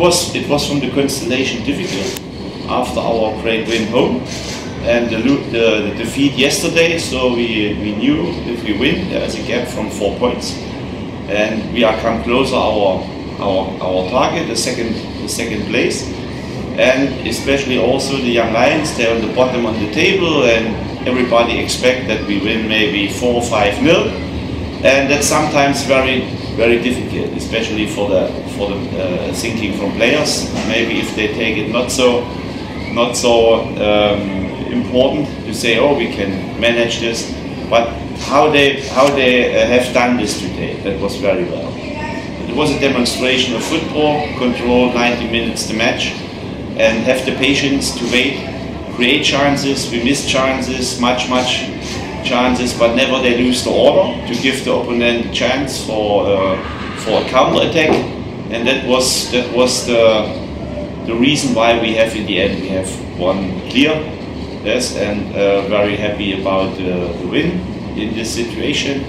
was from the constellation difficult after our great win home and the defeat yesterday. So we knew if we win, there is a gap from 4 points, and we are come closer our target, the second place, and especially also the young lions. They're on the bottom on the table, and everybody expect that we win maybe 4 or 5-0, and that's sometimes very difficult, especially for the thinking from players. Maybe if they take it not so important to say, oh, we can manage this, but how they have done this today, that was very well. It was a demonstration of football, control 90 minutes the match, and have the patience to wait, create chances. We missed chances, much chances, but never they lose the order to give the opponent a chance for a counter attack, and that was the reason why we have in the end we have won clear. Yes, and very happy about the win in this situation.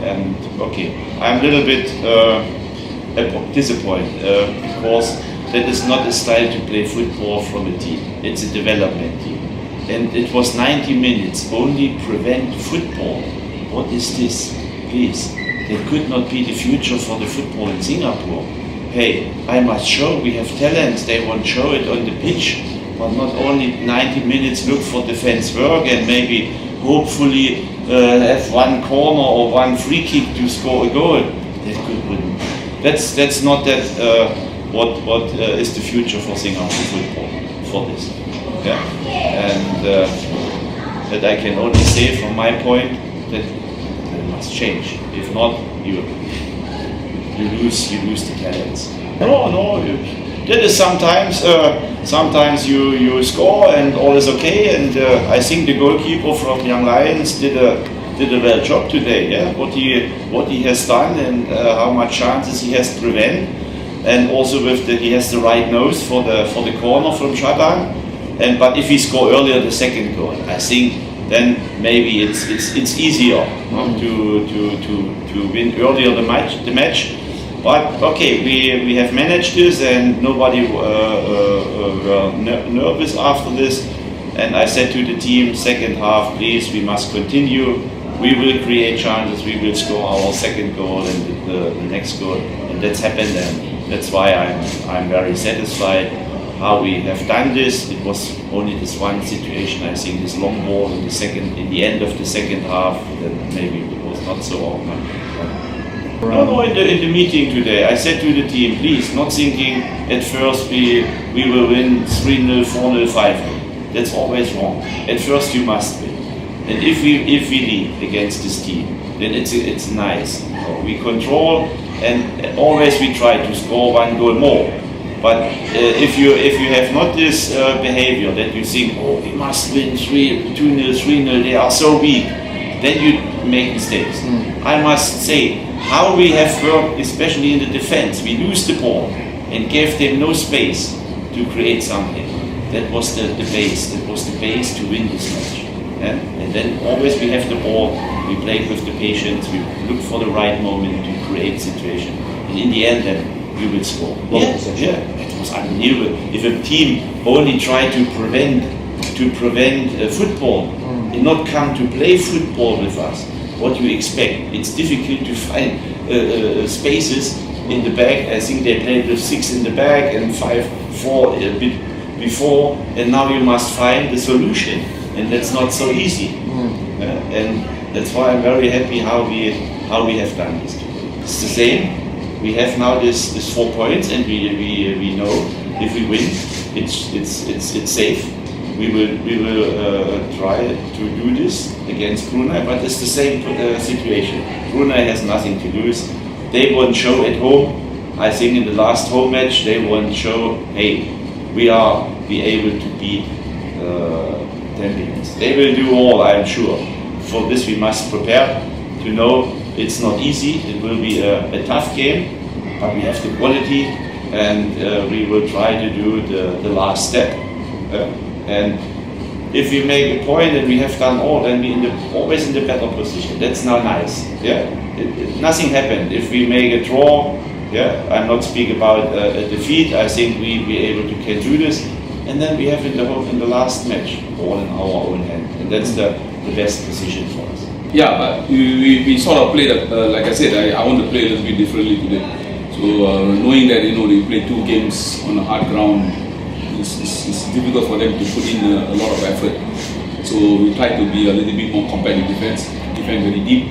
And okay, I'm a little bit disappointed because that is not a style to play football from a team. It's a development team. And it was 90 minutes, only prevent football. What is this? Please, that could not be the future for the football in Singapore. Hey, I must show we have talents, they won't show it on the pitch, but not only 90 minutes look for defense work and maybe hopefully have one corner or one free kick to score a goal. That's not what is the future for Singapore football for this. Yeah? And that I can only say from my point that it must change. If not, you lose the talents. No, that is sometimes you score and all is okay. And I think the goalkeeper from Young Lions did a well job today. Yeah, what he has done and how much chances he has to prevent, and also he has the right nose for the corner from Shatan. But if he score earlier the second goal, I think then maybe it's easier to win earlier the match. But okay, we have managed this, and nobody were nervous after this. And I said to the team, second half, please, we must continue. We will create chances. We will score our second goal and the next goal, and that's happened. And that's why I'm very satisfied how we have done this. It was only this one situation, I think, this long ball in the end of the second half, that maybe it was not so often. No, in the meeting today, I said to the team, please, not thinking at first we will win 3-0, 4-0, 5-0. That's always wrong. At first you must win. And if we lead against this team, then it's nice. We control, and always we try to score one goal more. But if you have not this behavior that you think, oh, we must win 2-0, 3-0, they are so weak, then you make mistakes. I must say, how we have worked, especially in the defense, we lose the ball and gave them no space to create something. That was the base. That was the base to win this match. Yeah? And then always we have the ball. We play with the patience. We look for the right moment to create situation. And in the end, then we will score. Yeah, it was unbelievable. If a team only tried to prevent football and not come to play football with us, what you expect? It's difficult to find spaces in the back. I think they played with 6 in the back and 5-4 a bit before, and now you must find the solution, and that's not so easy. And that's why I'm very happy how we have done this. It's the same. We have now this 4 points, and we know if we win, it's safe. We will try to do this against Brunei, but it's the same situation. Brunei has nothing to lose. They won't show at home. I think in the last home match they won't show, hey, we are able to beat Tampines. They will do all, I'm sure. For this we must prepare to know it's not easy. It will be a tough game, but we have the quality, and we will try to do the last step. And if we make a point and we have done all, then we always in the better position. That's now nice. Yeah, nothing happened. If we make a draw, Yeah, I'm not speaking about a defeat. I think we can do this, and then we have in the last match all in our own hand, and that's the best decision for us. Yeah, but we sort of played, like I said, I want to play a little bit differently today. So knowing that they play 2 games on a hard ground, it's difficult for them to put in a lot of effort. So we try to be a little bit more compact in defense, defend very deep.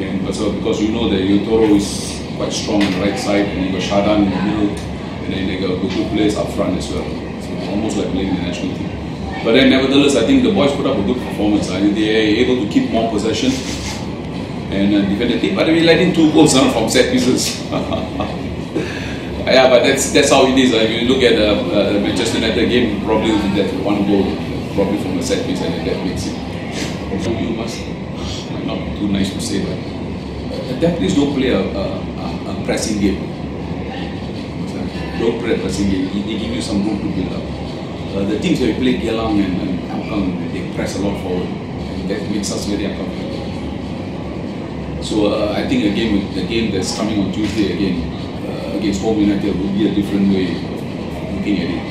Okay, because you know that Yotoro is quite strong on the right side, and you got Shadan in the middle, and then they got good players up front as well. So it's almost like playing the national team. But then nevertheless, I think the boys put up a good performance. I think they are able to keep more possession and defend the team. But we let in 2 goals from set pieces. Yeah, but that's how it is. If you look at the Manchester United game, probably that 1 goal, probably from a set piece, and that makes it. So you might not too nice to say, but Tampines don't play a pressing game. Don't play a pressing game. They give you some room to build up. The teams that we play, Geylang and Hougang, they press a lot forward, and that makes us very uncomfortable. So I think the game that's coming on Tuesday again against Home United will be a different way of looking at it,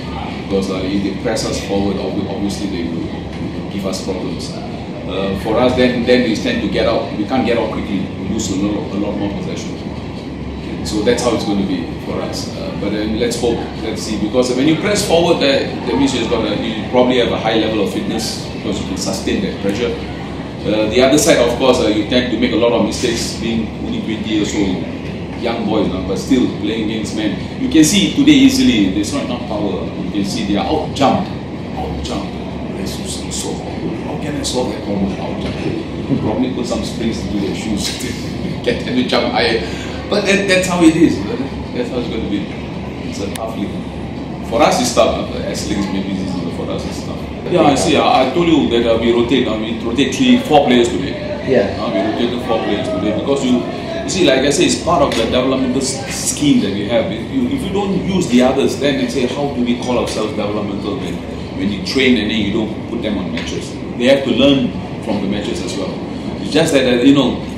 because if they press us forward, obviously they will give us problems. For us, then we tend to get out. We can't get out quickly. We lose a lot more possession. So that's how it's going to be for us. But then let's hope, let's see. Because when you press forward, that means you probably have a high level of fitness, because you can sustain that pressure. The other side, of course, you tend to make a lot of mistakes, being only 20 years old, young boys, but still playing against men. You can see today easily, there's not enough power. You can see they are out-jumped. So how can I solve that problem? Out-jump. Probably put some springs into their shoes, get them to jump higher. But that's how it is. That's how it's going to be. It's a tough league. For us, it's tough. S.League is maybe easy, but for us, it's tough. Yeah, I see. I told you that we rotate 4 players today. Yeah. We rotated 4 players today because you see, like I say, it's part of the developmental scheme that we have. If you don't use the others, then they say, how do we call ourselves developmental when you train and then you don't put them on matches? They have to learn from the matches as well. It's just that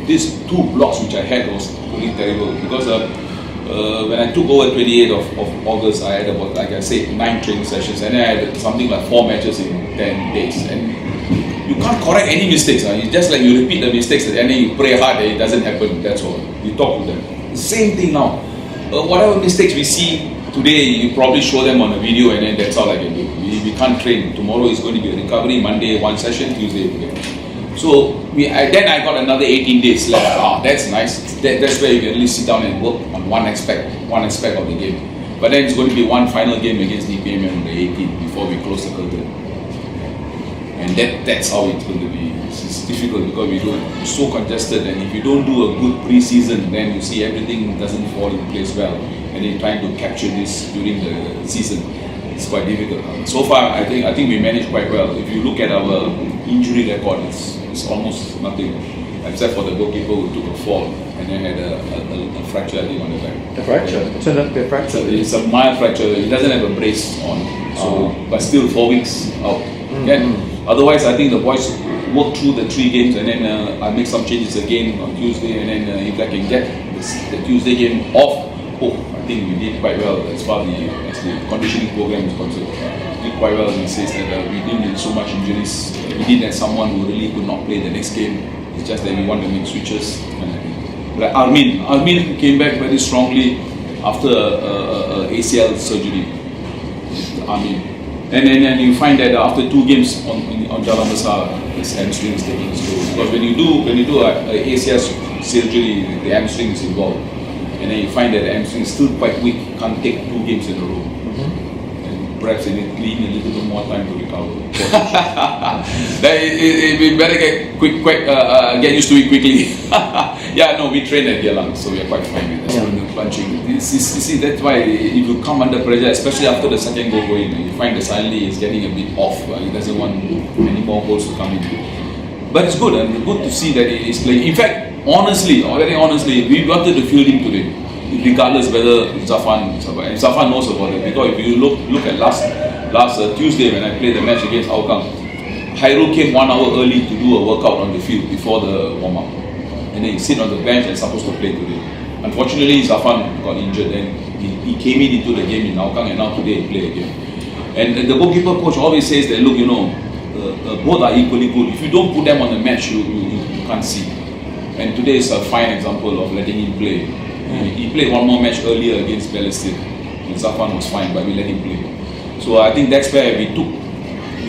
these 2 blocks which I had was really terrible, because when I took over 28th of August, I had about, like I said, 9 training sessions, and then I had something like 4 matches in 10 days. And you can't correct any mistakes. It's just like you repeat the mistakes and then you pray hard that it doesn't happen. That's all. You talk to them. The same thing now. Whatever mistakes we see today, you probably show them on a video, and then that's all I can do. We can't train. Tomorrow is going to be a recovery. Monday 1 session, Tuesday again. So then I got another 18 days left. That's nice. That's where you can at least sit down and work on one aspect of the game. But then it's going to be 1 final game against DPM on the 18th before we close the curtain. And that's how it's going to be. It's difficult because we're so congested, and if you don't do a good pre-season, then you see everything doesn't fall in place well. And then trying to capture this during the season, it's quite difficult. So far, I think we managed quite well. If you look at our injury record, it's almost nothing, except for the goalkeeper who took a fall and then had a fracture, I think, on the back. A fracture? It turned out to be a fracture? It's a mild fracture. He doesn't have a brace on, but still 4 weeks out. Otherwise, I think the boys work through the 3 games, and then I make some changes again on Tuesday, and then if I can get the Tuesday game off, I think we did quite well as far as the conditioning program is concerned. We did quite well in the sense that we didn't need so much injuries. We didn't have someone who really could not play the next game. It's just that we want to make switches. Like Armin came back very strongly after ACL surgery. Armin. And then you find that after 2 games on Jalan Besar, his hamstring is taking its toll. Because when you do a ACL surgery, the hamstring is involved. And then you find that the hamstring is still quite weak, can't take 2 games in a row. And perhaps they need a little bit more time to recover. We better get used to it quickly. We train at Geylang, so we are quite fine with that. Punching. You see, that's why if you come under pressure, especially after the second goal going, you find that suddenly he's getting a bit off. He doesn't want any more goals to come in. But it's good, and good to see that he is playing. In fact, very honestly, we wanted to field him today, regardless whether Zafan knows about it. Because if you look at last Tuesday when I played the match against Hougang, Hairul came 1 hour early to do a workout on the field before the warm-up. And then he sit on the bench and supposed to play today. Unfortunately, Zafan got injured and he came into the game in Hougang, and now today he played again. And the goalkeeper coach always says that, look, both are equally good. If you don't put them on the match, you can't see. And today is a fine example of letting him play. He played one more match earlier against Palestine, and Zafan was fine, but we let him play. So I think that's where we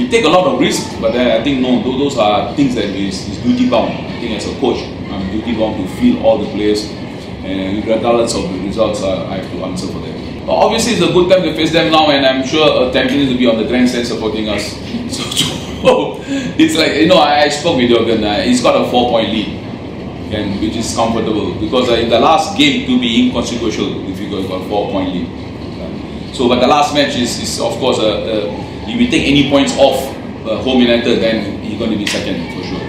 take a lot of risks, but I think no, those are things that is duty bound. I think as a coach, I'm duty bound to feel all the players, and regardless of the results, I have to answer for them. Obviously, it's a good time to face them now, and I'm sure Tampines will be on the grandstand supporting us. So it's like, I spoke with Juergen. He's got a 4-point lead, and which is comfortable because in the last game to be inconsequential if you got a 4-point lead. So, but the last match is of course, if you take any points off home United, then he's going to be second for sure.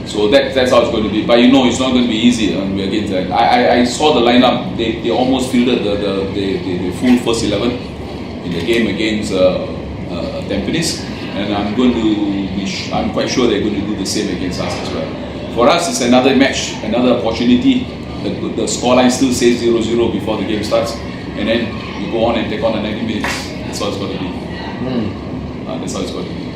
So that's how it's going to be. But it's not going to be easy against that. I saw the lineup. They almost fielded the full first 11 in the game against Tampines, and I'm quite sure they're going to do the same against us as well. For us, it's another match, another opportunity. The scoreline still says 0-0 before the game starts, and then we go on and take on the 90 minutes. That's how it's got to be. That's how it's got to be.